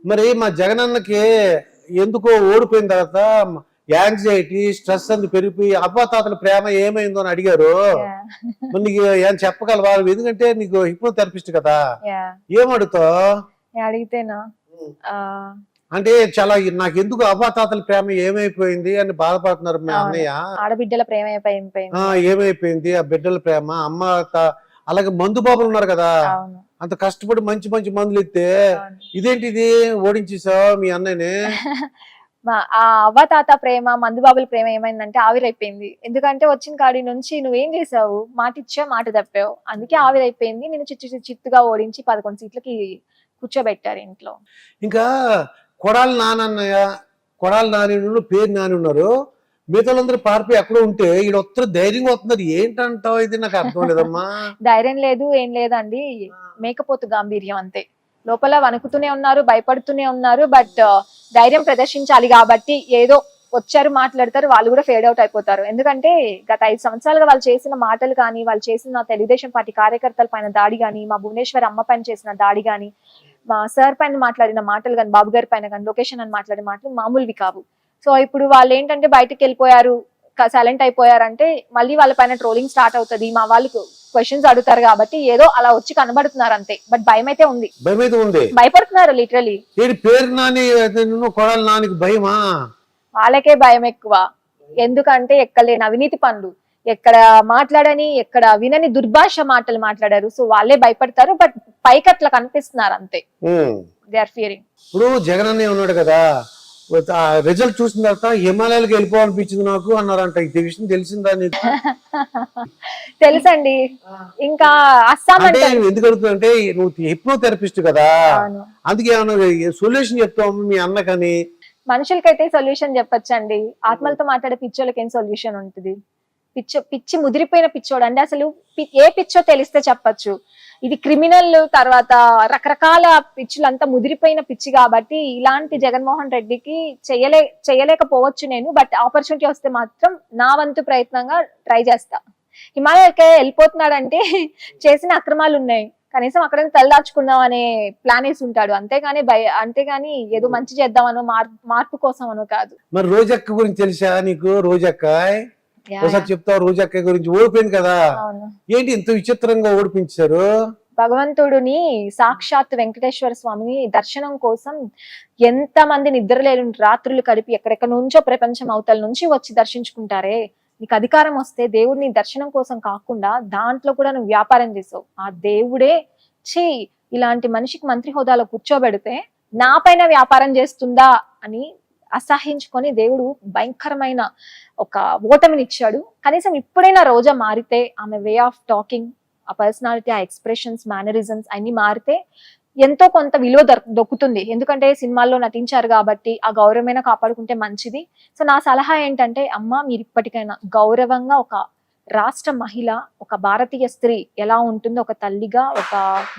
మరి మా జగనన్నకి ఎందుకో ఓడిపోయిన తర్వాత యాంగ్జైటీ స్ట్రెస్ అందు పెరిగిపోయి అవ్వాతాతల ప్రేమ ఏమైందో అని అడిగారు. మరి నీకు ఏం చెప్పగలవా? ఎందుకంటే నీకు హిప్నోథెరపిస్ట్ కదా, ఏమడుగుతావు? అడిగితేనా అంటే చాలా నాకు ఎందుకు అవ్వాతాతల ప్రేమ ఏమైపోయింది అని బాధపడుతున్నారు మీ అన్నయ్య. ఆడబిడ్డల ప్రేమ ఏమైపోయింది ఆ బిడ్డల ప్రేమ అమ్మ. అలాగే మందు బాబులు ఉన్నారు కదా, అంత కష్టపడి మంచి మంచి మందులు ఇస్తే ఇదేంటిది ఓడించేసావు మీ అన్నయ్యని. ఆ అవ్వతాత ప్రేమ మందుబాబుల ప్రేమ ఏమైందంటే ఆవిరైపోయింది. ఎందుకంటే వచ్చిన కాడి నుంచి నువ్వేం చేసావు, మాట ఇచ్చావు మాట తప్పావు, అందుకే ఆవిరైపోయింది. నేను చిత్తుగా ఓడించి 11 సీట్లకి కూర్చోబెట్టారు ఇంట్లో. ఇంకా కొడాలి నానన్నయ్య, కొడాలి నాని పేరు నాని ఉన్నారు, మిగతాలందరూ పారిపోయి ఎక్కడో ఉంటే ఈడ ఒత్తరు ధైర్యంగా వస్తున్నారు. ఏంటంటావు? ఇది నాకు అర్థం లేదమ్మా. ధైర్యం లేదు ఏం లేదండి, మేకపోతు గాంభీర్యం అంతే. లోపల వణుకుతూనే ఉన్నారు, భయపడుతూనే ఉన్నారు. బట్ ధైర్యం ప్రదర్శించాలి కాబట్టి ఏదో వచ్చారు మాట్లాడతారు, వాళ్ళు కూడా ఫేడ్ అవుట్ అయిపోతారు. ఎందుకంటే గత 5 సంవత్సరాలుగా వాళ్ళు చేసిన మాటలు కానీ, వాళ్ళు చేసిన తెలుగుదేశం పార్టీ కార్యకర్తల పైన దాడి కానీ, మా భువనేశ్వర్ అమ్మ పైన చేసిన దాడి కానీ, మా సార్ పైన మాట్లాడిన మాటలు కానీ, బాబు గారి పైన కానీ, లొకేషన్ అని మాట్లాడిన మాటలు మామూలువి కావు. సో ఇప్పుడు వాళ్ళు ఏంటంటే బయటకు వెళ్ళిపోయారు, సైలెంట్ అయిపోయారంటే మళ్ళీ వాళ్ళ పైన ట్రోలింగ్ స్టార్ట్ అవుతుంది. మా వాళ్ళకి క్వశ్చన్స్ అడుగుతారు కాబట్టి ఏదో అలా వచ్చి కనబడుతున్నారు అంతే. బట్ భయం అయితే ఉంది, భయపడుతున్నారు లిటరలీ. భయమా? వాళ్ళకే భయం ఎక్కువ. ఎందుకంటే ఎక్కలేని అవినీతి పనులు, ఎక్కడ మాట్లాడని ఎక్కడ వినని దుర్భాష మాటలు మాట్లాడారు. సో వాళ్ళే భయపడతారు. బట్ పైకి అట్లా కనిపిస్తున్నారు అంతే. They are fearing. ఇప్పుడు జగన్ అన్నయ్య ఉన్నాడు కదా, రిజల్ట్ చూసిన తర్వాత హిమాలయాలకు వెళ్ళిపోవాలనిపించింది నాకు అన్నారంట. ఈ విషయం తెలిసిందా? తెలుసండి. ఇంకా అస్సాం అంటే ఎందుకు అడుగుతుందంటే నువ్వు హిప్నోథెరపిస్ట్ కదా, అందుకే ఏమన్నా సొల్యూషన్ చెప్తావు మీ అన్నకని. మనుషులకైతే సొల్యూషన్ చెప్పొచ్చండి, ఆత్మలతో మాట్లాడే పిచ్చోళ్ళకి ఏం సొల్యూషన్ ఉంటుంది? పిచ్చి ముదిరిపోయిన పిచ్చోడు అంటే అసలు ఏ పిచ్చో తెలిస్తే చెప్పచ్చు. ఇది క్రిమినల్ తర్వాత రకరకాల పిచ్చులంతా ముదిరిపోయిన పిచ్చి కాబట్టి ఇలాంటి జగన్మోహన్ రెడ్డికి చేయలేకపోవచ్చు నేను. బట్ ఆపర్చునిటీ వస్తే మాత్రం నా వంతు ప్రయత్నంగా ట్రై చేస్తా. హిమాలయకి వెళ్ళిపోతున్నాడంటే చేసిన అక్రమాలు ఉన్నాయి, కనీసం అక్కడ తలదాచుకుందాం అనే ప్లాన్ వేసి ఉంటాడు. అంతేగాని ఏదో మంచి చేద్దామనో మార్పు కోసం అనో కాదు. మరి రోజక్క గురించి తెలుసా నీకు? రోజక్క ఒకసారి చెప్తావు? రోజక్క గురించి ఓడిపోయింది కదా, ఏంటి ఇంత విచిత్రంగా ఓడిపించారు? భగవంతుడిని సాక్షాత్ వెంకటేశ్వర స్వామిని దర్శనం కోసం ఎంత మంది నిద్రలేని రాత్రులు గడిపి ఎక్కడెక్కడ నుంచో ప్రపంచం అవతల నుంచి వచ్చి దర్శించుకుంటారే. నీకు అధికారం వస్తే దేవుడిని దర్శనం కోసం కాకుండా దాంట్లో కూడా నువ్వు వ్యాపారం చేసావు. ఆ దేవుడే ఇలాంటి మనిషికి మంత్రి హోదాలో కూర్చోబెడితే నా పైన వ్యాపారం చేస్తుందా అని అసహించుకొని దేవుడు భయంకరమైన ఒక ఓటమిని ఇచ్చాడు. కనీసం ఇప్పుడైనా రోజా మారితే, ఆమె వే ఆఫ్ టాకింగ్, ఆ పర్సనాలిటీ, ఆ ఎక్స్ప్రెషన్స్, మేనరిజమ్స్ అన్ని మారితే ఎంతో కొంత విలువ దొక్కుతుంది. ఎందుకంటే సినిమాల్లో నటించారు కాబట్టి ఆ గౌరవమైనా కాపాడుకుంటే మంచిది. సో నా సలహా ఏంటంటే, అమ్మ మీరు ఇప్పటికైనా గౌరవంగా ఒక రాష్ట్ర మహిళ, ఒక భారతీయ స్త్రీ ఎలా ఉంటుందో, ఒక తల్లిగా, ఒక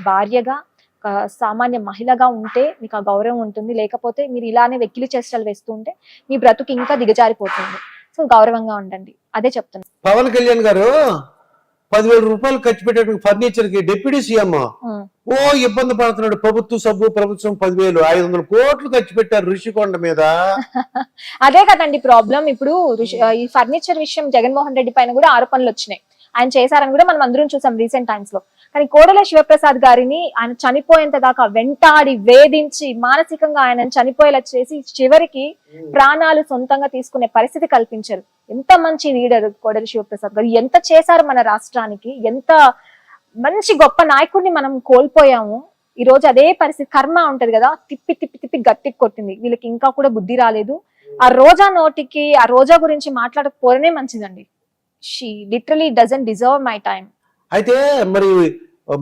భార్యగా, ఒక సామాన్య మహిళగా ఉంటే మీకు ఆ గౌరవం ఉంటుంది. లేకపోతే మీరు ఇలానే వెక్కిలి చేష్టలు వేస్తూ ఉంటే మీ బ్రతుకు ఇంకా దిగజారిపోతుంది. సో గౌరవంగా ఉండండి, అదే చెప్తున్నా. పవన్ కళ్యాణ్ గారు 10,000 రూపాయలు ఖర్చు పెట్టే ఫర్నిచర్ కి డిప్యూటీ సీఎం ఓ ఇబ్బంది పడుతున్నాడు. ప్రభుత్వం 10,500 కోట్లు ఖర్చు పెట్టారు ఋషికొండ మీద. అదే కదండి ప్రాబ్లం. ఇప్పుడు ఈ ఫర్నిచర్ విషయం జగన్మోహన్ రెడ్డి పైన కూడా ఆరోపణలు వచ్చినాయి, ఆయన చేశారని కూడా మనం అందరం చూసాం రీసెంట్ టైమ్స్ లో. కానీ కోడెల శివప్రసాద్ గారిని ఆయన చనిపోయేంత దాకా వెంటాడి వేధించి మానసికంగా ఆయన చనిపోయేలా చేసి చివరికి ప్రాణాలు సొంతంగా తీసుకునే పరిస్థితి కల్పించారు. ఎంత మంచి లీడర్ కోడెల శివప్రసాద్ గారు, ఎంత చేశారు మన రాష్ట్రానికి, ఎంత మంచి గొప్ప నాయకుడిని మనం కోల్పోయాము. ఈ రోజు అదే పరిస్థితి, కర్మ ఉంటది కదా, తిప్పి తిప్పి తిప్పి గట్టికి కొట్టింది. వీళ్ళకి ఇంకా కూడా బుద్ధి రాలేదు. ఆ రోజా నోటికి ఆ రోజా గురించి మాట్లాడకపోవడమే మంచిదండి. She literally doesn't deserve my time. అయితే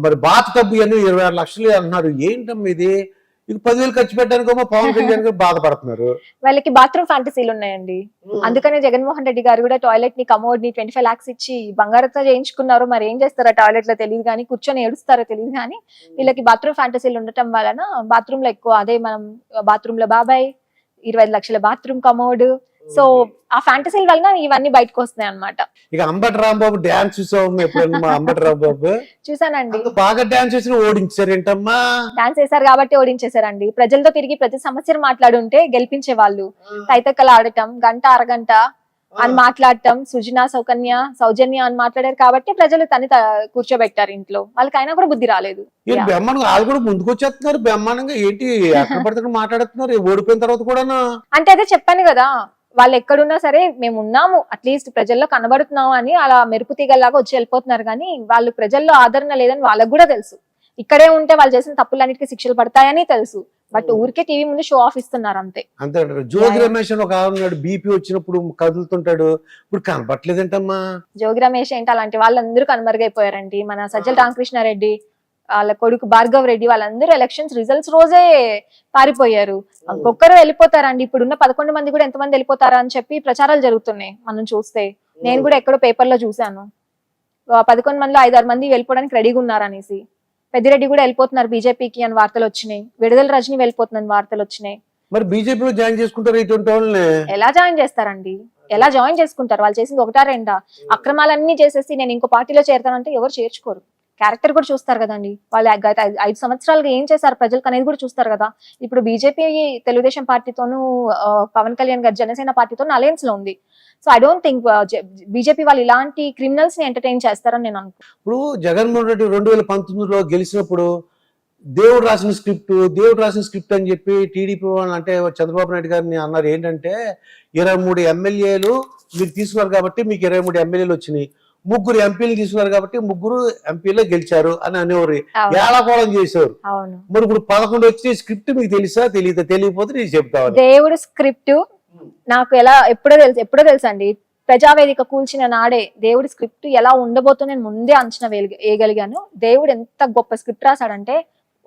మరి బాత్ టబ్ అని 26 లక్షలు అన్నారు. ఏంటమ్మా ఇది? 10,000 ఖర్చు పెట్టడానికి పవన్ కళ్యాణ్ గారు బాధపడుతున్నారు. వాళ్ళకి బాత్రూమ్ ఫ్యాంటసీలు ఉన్నాయండి. అందుకనే జగన్మోహన్ రెడ్డి గారు కూడా టాయిలెట్ ని, కమోడ్ ని 25 lakhs ఇచ్చి బంగారంతో చేయించుకున్నారు. మరి ఏం చేస్తారో టాయిలెట్ లో తెలియదు కానీ, కూర్చొని ఏడుస్తారో తెలియదు కానీ, వీళ్ళకి బాత్రూమ్ ఫ్యాంటసీలు ఉండటం వలన బాత్రూమ్ లో ఎక్కువ, అదే మనం బాత్రూమ్ లో బాబాయ్, 25 లక్షల బాత్రూమ్ కమోడ్, సో ఆ ఫ్యాంటసీల వలన ఇవన్నీ బయటకు వస్తున్నాయి అన్నమాట. ఇక అంబటి రాంబాబు డాన్స్ చూసావు ఎప్పుడన్నా? మా అంబటి రాంబాబు చూసానండి. అంత బాగా డాన్స్ చేసి ఓడించారు ఏంటమ్మా? డాన్స్ చేశారు కాబట్టి ఓడించేశారండి. ప్రజలతో తిరిగి ప్రతి సమస్యను మాట్లాడుంటే గెలిపించే వాళ్ళు. తైతక్కలు ఆడటం, గంట అరగంట అని మాట్లాడటం, సుజనా సౌజన్య అని మాట్లాడారు కాబట్టి ప్రజలు కూర్చోబెట్టారు ఇంట్లో. వాళ్ళకైనా కూడా బుద్ధి రాలేదు. బ్రహ్మాండంగా వాళ్ళు కూడా ముందుకు వచ్చేస్తున్నారు బ్రహ్మాండంగా. ఏంటి అక్కడ పడుతున్న మాట్లాడుతున్నారు ఓడిపోయిన తర్వాత కూడా? అంటే అదే చెప్పాను కదా, వాళ్ళు ఎక్కడున్నా సరే మేము ఉన్నాము, అట్లీస్ట్ ప్రజల్లో కనబడుతున్నాము అని అలా మెరుపు తీగల్లాగా వచ్చి వెళ్ళిపోతున్నారు. కానీ వాళ్ళు ప్రజల్లో ఆదరణ లేదని వాళ్ళకు కూడా తెలుసు. ఇక్కడే ఉంటే వాళ్ళు చేసిన తప్పులన్నిటికీ శిక్షలు పడతాయని తెలుసు. బట్ ఊరికే టీవీ ముందు షో ఆఫ్ ఇస్తున్నారు అంతే. అంతే. జోగి రమేష్ అని ఒక ఆవిడ బీపీ వచ్చినప్పుడు కదులుతుంటాడు, ఇప్పుడు కనపట్లేదంటమ్మా. జోగి రమేష్ ఏంటి అలాంటి వాళ్ళందరూ కనుమరుగైపోయారండి. మన సజ్జల రామకృష్ణారెడ్డి, వాళ్ళ కొడుకు భార్గవ్ రెడ్డి, వాళ్ళందరూ ఎలక్షన్స్ రిజల్ట్స్ రోజే పారిపోయారు. ఒక్కొక్కరు వెళ్ళిపోతారండి. ఇప్పుడున్న 11 మంది కూడా ఎంతమంది వెళ్ళిపోతారా అని చెప్పి ప్రచారాలు జరుగుతున్నాయి. మనం చూస్తే నేను కూడా ఎక్కడో పేపర్ లో చూసాను, 11 మందిలో 5-6 మంది వెళ్ళిపోవడానికి రెడీగా ఉన్నారనేసి. పెద్దిరెడ్డి కూడా వెళ్ళిపోతున్నారు బీజేపీకి అని వార్తలు వచ్చినాయి. విడుదల రజని వెళ్ళిపోతుందని వార్తలు వచ్చినాయి. మరి బీజేపీలో జాయిన్ చేసుకుంటారు ఇటువంటి వాళ్ళని? ఎలా జాయిన్ చేస్తారండి? ఎలా జాయిన్ చేసుకుంటారు? వాళ్ళు చేసింది 1-2 అక్రమాలన్నీ చేసేసి నేను ఇంకో పార్టీలో చేరతానంటే ఎవరు చేర్చుకోరు. క్యారెక్టర్ కూడా చూస్తారు కదండి. వాళ్ళు గత 5 సంవత్సరాలుగా ఏం చేశారు ప్రజలకు అనేది కూడా చూస్తారు కదా. ఇప్పుడు బీజేపీ తెలుగుదేశం పార్టీతోనూ పవన్ కళ్యాణ్ గారు జనసేన పార్టీతో అలయన్స్ లో ఉంది. So I don't think BJP వాళ్ళు ఇలాంటి క్రిమినల్స్ ని ఎంటర్టైన్ చేస్తారని నేను అనుకుంటున్నాను. ఇప్పుడు జగన్మోహన్ రెడ్డి 2019లో గెలిచినప్పుడు దేవుడు రాసిన స్క్రిప్ట్ అని చెప్పి టీడీపీ వాళ్ళు అంటే చంద్రబాబు నాయుడు గారిని అన్నారు. ఏంటంటే 23 ఎమ్మెల్యేలు మీరు తీసుకున్నారు కాబట్టి మీకు 23 ఎమ్మెల్యేలు వచ్చినాయి, 3 ఎంపీలు తీసుకున్నారు కాబట్టి 3 ఎంపీలో గెలిచారు అని అనేవారు. ఏడాకోళం చేసేవారు. మరి ఇప్పుడు 11 వచ్చే స్క్రిప్ట్ మీకు తెలుసా? తెలియకపోతే నేను చెప్తాను. దేవుడు స్క్రిప్ట్ నాకు ఎప్పుడో తెలుసండి. ప్రజావేదిక కూల్చిన నాడే దేవుడి స్క్రిప్ట్ ఎలా ఉండబోతో నేను ముందే అంచనా వేయగలిగాను. దేవుడు ఎంత గొప్ప స్క్రిప్ట్ రాశాడంటే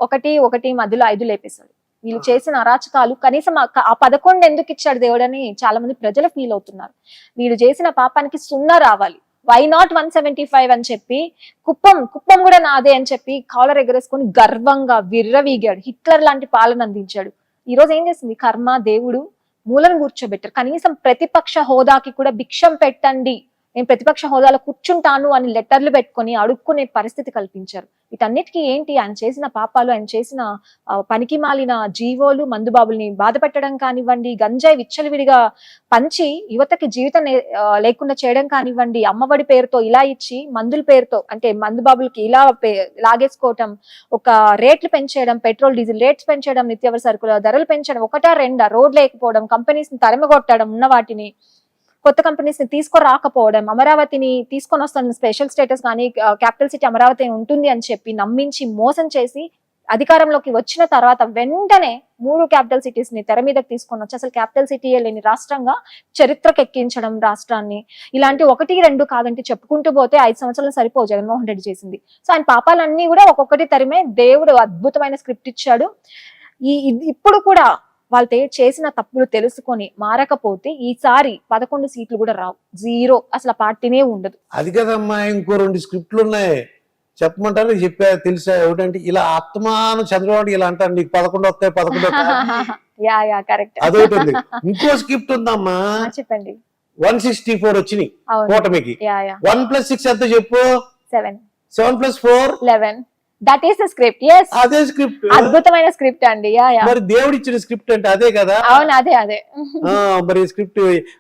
1 మధ్యలో 5 లేపేశాడు. వీళ్ళు చేసిన అరాచకాలు కనీసం ఆ 11 ఎందుకు ఇచ్చాడు దేవుడు అని చాలా మంది ప్రజలు ఫీల్ అవుతున్నారు. వీళ్ళు చేసిన పాపానికి 0 రావాలి. వై నాట్ 175 అని చెప్పి కుప్పం కూడా నాదే అని చెప్పి కాలర్ ఎగరేసుకొని గర్వంగా విర్రవీగాడు. హిట్లర్ లాంటి పాలన అందించాడు. ఈ రోజు ఏం చేసింది కర్మ? దేవుడు మూలను కూర్చోబెట్టారు. కనీసం ప్రతిపక్ష హోదాకి కూడా భిక్షం పెట్టండి, నేను ప్రతిపక్ష హోదాలో కూర్చుంటాను అని లెటర్లు పెట్టుకొని అడుక్కునే పరిస్థితి కల్పించారు. వీటన్నిటికీ ఏంటి? ఆయన చేసిన పాపాలు, ఆయన చేసిన పనికి మాలిన జీవోలు, మందుబాబుల్ని బాధ పెట్టడం కానివ్వండి, గంజాయి విచ్చలవిడిగా పంచి యువతకి జీవితం లేకుండా చేయడం కానివ్వండి, అమ్మఒడి పేరుతో ఇలా ఇచ్చి మందుల పేరుతో అంటే మందుబాబులకి ఇలా లాగేసుకోవటం, ఒక రేట్లు పెంచేయడం, పెట్రోల్ డీజిల్ రేట్స్ పెంచడం, నిత్యావసర సరుకుల ధరలు పెంచడం, 1-2 రోడ్ లేకపోవడం, కంపెనీస్ ని తరిమగొట్టడం, ఉన్న వాటిని కొత్త కంపెనీస్ ని తీసుకురాకపోవడం, అమరావతిని తీసుకొని వస్తున్న స్పెషల్ స్టేటస్ కానీ క్యాపిటల్ సిటీ అమరావతి ఉంటుంది అని చెప్పి నమ్మించి మోసం చేసి అధికారంలోకి వచ్చిన తర్వాత వెంటనే 3 క్యాపిటల్ సిటీస్ ని తెర మీదకి తీసుకొని వచ్చి అసలు క్యాపిటల్ సిటీ లేని రాష్ట్రంగా చరిత్రకు ఎక్కించడం రాష్ట్రాన్ని. ఇలాంటి 1-2 కాదంటే చెప్పుకుంటూ పోతే 5 సంవత్సరాలు సరిపోవు జగన్మోహన్ రెడ్డి చేసింది. సో ఆయన పాపాలన్నీ కూడా ఒక్కొక్కటి తరిమే దేవుడు అద్భుతమైన స్క్రిప్ట్ ఇచ్చాడు. ఇప్పుడు కూడా వాళ్ళు చేసిన తప్పులు తెలుసుకొని మారకపోతే ఈసారి 11 సీట్లు కూడా రావు, 0. అసలు పార్టీనే ఉండదు. అది కదమ్మా, ఇంకో 2 స్క్రిప్ట్లు ఉన్నాయి చెప్పమంటారు. చెప్పా తెలుసా? ఏమిటంటే ఇలా ఆత్మాను చంద్రబాబు ఇలా అంటారు, నీకు 11 వస్తాయి 11 యా కరెక్ట్. అదొకటి ఉంది. ఇంకో స్క్రిప్ట్ ఉందమ్మా, చెప్పండి. 164 వచ్చినాయి కూటమికి. 1+6 ఎంత చెప్పు? 7. 7+4 11. That is the script. yes, అదే స్క్రిప్ట్. అద్భుతమైన స్క్రిప్ట్ అండి. యా మరి దేవుడు ఇచ్చిన స్క్రిప్ట్ అంటే అదే కదా. అవును, అదే. మరి స్క్రిప్ట్